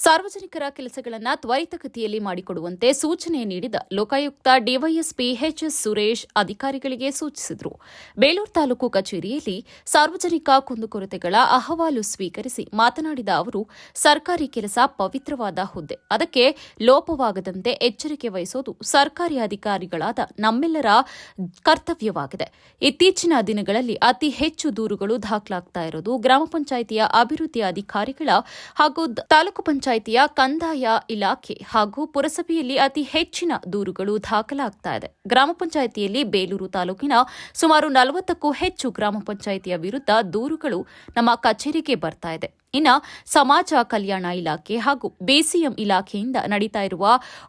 ಸಾರ್ವಜನಿಕರ ಕೆಲಸಗಳನ್ನು ತ್ವರಿತಗತಿಯಲ್ಲಿ ಮಾಡಿಕೊಡುವಂತೆ ಸೂಚನೆ ನೀಡಿದ ಲೋಕಾಯುಕ್ತ ಡಿವೈಎಸ್ಪಿ ಎಚ್ಎಸ್ ಸುರೇಶ್ ಅಧಿಕಾರಿಗಳಿಗೆ ಸೂಚಿಸಿದರು. ಬೇಲೂರು ತಾಲೂಕು ಕಚೇರಿಯಲ್ಲಿ ಸಾರ್ವಜನಿಕ ಕುಂದುಕೊರತೆಗಳ ಅಹವಾಲು ಸ್ವೀಕರಿಸಿ ಮಾತನಾಡಿದ ಅವರು, ಸರ್ಕಾರಿ ಕೆಲಸ ಪವಿತ್ರವಾದ ಹುದ್ದೆ, ಅದಕ್ಕೆ ಲೋಪವಾಗದಂತೆ ಎಚ್ಚರಿಕೆ ವಹಿಸುವುದು ಸರ್ಕಾರಿ ಅಧಿಕಾರಿಗಳಾದ ನಮ್ಮೆಲ್ಲರ ಕರ್ತವ್ಯವಾಗಿದೆ. ಇತ್ತೀಚಿನ ದಿನಗಳಲ್ಲಿ ಅತಿ ಹೆಚ್ಚು ದೂರುಗಳು ದಾಖಲಾಗ್ತಾ ಇರೋದು ಗ್ರಾಮ ಪಂಚಾಯಿತಿಯ ಅಭಿವೃದ್ಧಿ ಅಧಿಕಾರಿಗಳ ಹಾಗೂ ತಾಲೂಕು ಪಂಚಾಯಿತಿಯ ಕಂದಾಯ ಇಲಾಖೆ ಹಾಗೂ ಪುರಸಭೆಯಲ್ಲಿ ಅತಿ ಹೆಚ್ಚಿನ ದೂರುಗಳು ದಾಖಲಾಗ್ತಾ ಇದೆ. ಗ್ರಾಮ ಪಂಚಾಯಿತಿಯಲ್ಲಿ ಬೇಲೂರು ತಾಲೂಕಿನ ಸುಮಾರು 40ಕ್ಕೂ ಹೆಚ್ಚು ಗ್ರಾಮ ಪಂಚಾಯಿತಿಯ ವಿರುದ್ಧ ದೂರುಗಳು ನಮ್ಮ ಕಚೇರಿಗೆ ಬರ್ತಾ ಇದೆ. ಇನ್ನು ಸಮಾಜ ಕಲ್ಯಾಣ ಇಲಾಖೆ ಹಾಗೂ ಬಿಸಿಎಂ ಇಲಾಖೆಯಿಂದ ನಡೀತಾ ಇರುವ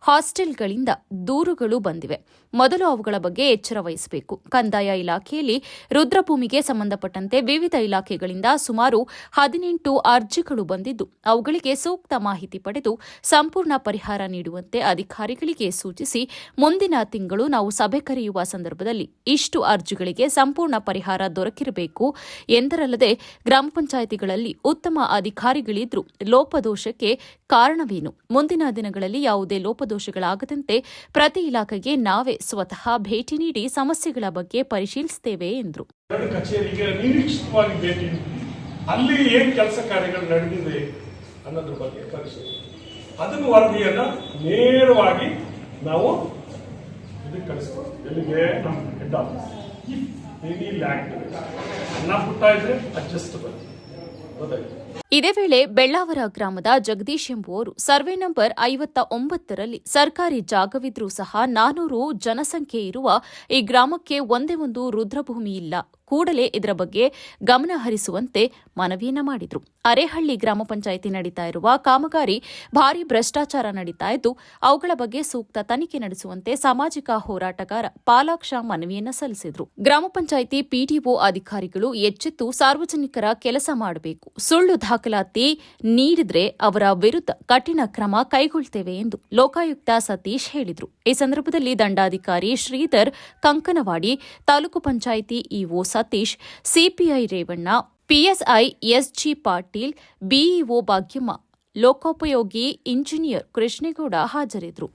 ಹಾಸ್ಟೆಲ್ಗಳಿಂದ ದೂರುಗಳು ಬಂದಿವೆ. ಮೊದಲು ಅವುಗಳ ಬಗ್ಗೆ ಎಚ್ಚರ ವಹಿಸಬೇಕು. ಕಂದಾಯ ಇಲಾಖೆಯಲ್ಲಿ ರುದ್ರಭೂಮಿಗೆ ಸಂಬಂಧಪಟ್ಟಂತೆ ವಿವಿಧ ಇಲಾಖೆಗಳಿಂದ ಸುಮಾರು 18 ಅರ್ಜಿಗಳು ಬಂದಿದ್ದು, ಅವುಗಳಿಗೆ ಸೂಕ್ತ ಮಾಹಿತಿ ಪಡೆದು ಸಂಪೂರ್ಣ ಪರಿಹಾರ ನೀಡುವಂತೆ ಅಧಿಕಾರಿಗಳಿಗೆ ಸೂಚಿಸಿ ಮುಂದಿನ ತಿಂಗಳು ನಾವು ಸಭೆ ಕರೆಯುವ ಸಂದರ್ಭದಲ್ಲಿ ಇಷ್ಟು ಅರ್ಜಿಗಳಿಗೆ ಸಂಪೂರ್ಣ ಪರಿಹಾರ ದೊರಕಿರಬೇಕು ಎಂದರಲ್ಲದೆ ಗ್ರಾಮ ಪಂಚಾಯಿತಿಗಳಲ್ಲಿ ಉತ್ತಮ ಅಧಿಕಾರಿಗಳಿದ್ರೂ ಲೋಪದೋಷಕ್ಕೆ ಕಾರಣವೇನು, ಮುಂದಿನ ದಿನಗಳಲ್ಲಿ ಯಾವುದೇ ಲೋಪದೋಷಗಳಾಗದಂತೆ ಪ್ರತಿ ಇಲಾಖೆಗೆ ನಾವೇ ಸ್ವತಃ ಭೇಟಿ ನೀಡಿ ಸಮಸ್ಯೆಗಳ ಬಗ್ಗೆ ಪರಿಶೀಲಿಸುತ್ತೇವೆ ಎಂದರು. ಕಚೇರಿಗೆ ನಿರೀಕ್ಷಿತವಾಗಿ ಭೇಟಿ ಅಲ್ಲಿ ಏನ್ ಕೆಲಸ ಕಾರ್ಯಗಳು ನಡೆದಿದೆ ಅನ್ನೋದ್ರ ಬಗ್ಗೆ ಪರಿಶೀಲನೆ, ಅದನ್ನು ವರದಿಯನ್ನ ನೇರವಾಗಿ ನಾವು ಇದಕ್ಕೆ ಕಳಿಸ್ತೀವಿ. ಎಲ್ಲಿಗೆ? ನಮ್ಮ ಹೆಡ್ ಆಫೀಸ್. ಎನಿ ಲ್ಯಾಕ್ ಅನ್ನ ಪುಟ್ಟ ಇದ್ರೆ ಅಡ್ಜಸ್ಟಬಲ್. ಗೊತ್ತಾಯ್ತು. ಇದೇ ವೇಳೆ ಬೆಳ್ಳಾವರ ಗ್ರಾಮದ ಜಗದೀಶ್ ಎಂಬುವರು ಸರ್ವೆ ನಂಬರ್ 59ರಲ್ಲಿ ಸರ್ಕಾರಿ ಜಾಗವಿದ್ರೂ ಸಹ 400 ಜನಸಂಖ್ಯೆ ಇರುವ ಈ ಗ್ರಾಮಕ್ಕೆ ಒಂದೇ ಒಂದು ರುದ್ರಭೂಮಿ ಇಲ್ಲ, ಕೂಡಲೇ ಇದರ ಬಗ್ಗೆ ಗಮನ ಹರಿಸುವಂತೆ ಮನವಿಯನ್ನ ಮಾಡಿದ್ರು. ಅರೇಹಳ್ಳಿ ಗ್ರಾಮ ಪಂಚಾಯಿತಿ ನಡೀತಾ ಇರುವ ಕಾಮಗಾರಿ ಭಾರಿ ಭ್ರಷ್ಟಾಚಾರ ನಡೀತಾ ಇದ್ದು, ಅವುಗಳ ಬಗ್ಗೆ ಸೂಕ್ತ ತನಿಖೆ ನಡೆಸುವಂತೆ ಸಾಮಾಜಿಕ ಹೋರಾಟಗಾರ ಪಾಲಾಕ್ಷ ಮನವಿಯನ್ನ ಸಲ್ಲಿಸಿದ್ರು. ಗ್ರಾಮ ಪಂಚಾಯಿತಿ ಪಿಡಿಒ ಅಧಿಕಾರಿಗಳು ಎಚ್ಚೆತ್ತು ಸಾರ್ವಜನಿಕರ ಕೆಲಸ ಮಾಡಬೇಕು. ಸುಳ್ಳು ದಾಖಲಾತಿ ನೀಡಿದ್ರೆ ಅವರ ವಿರುದ್ಧ ಕಠಿಣ ಕ್ರಮ ಕೈಗೊಳ್ಳುತ್ತೇವೆ ಎಂದು ಲೋಕಾಯುಕ್ತ ಸತೀಶ್ ಹೇಳಿದರು. ಈ ಸಂದರ್ಭದಲ್ಲಿ ದಂಡಾಧಿಕಾರಿ Shridhar Kankanavadi, taluk panchayat EO Satish, CPI Revanna, PSI SG Patil, BEO Bhagyamma, ಲೋಕೋಪಯೋಗಿ ಇಂಜಿನಿಯರ್ ಕೃಷ್ಣೇಗೌಡ ಹಾಜರಿದ್ದರು.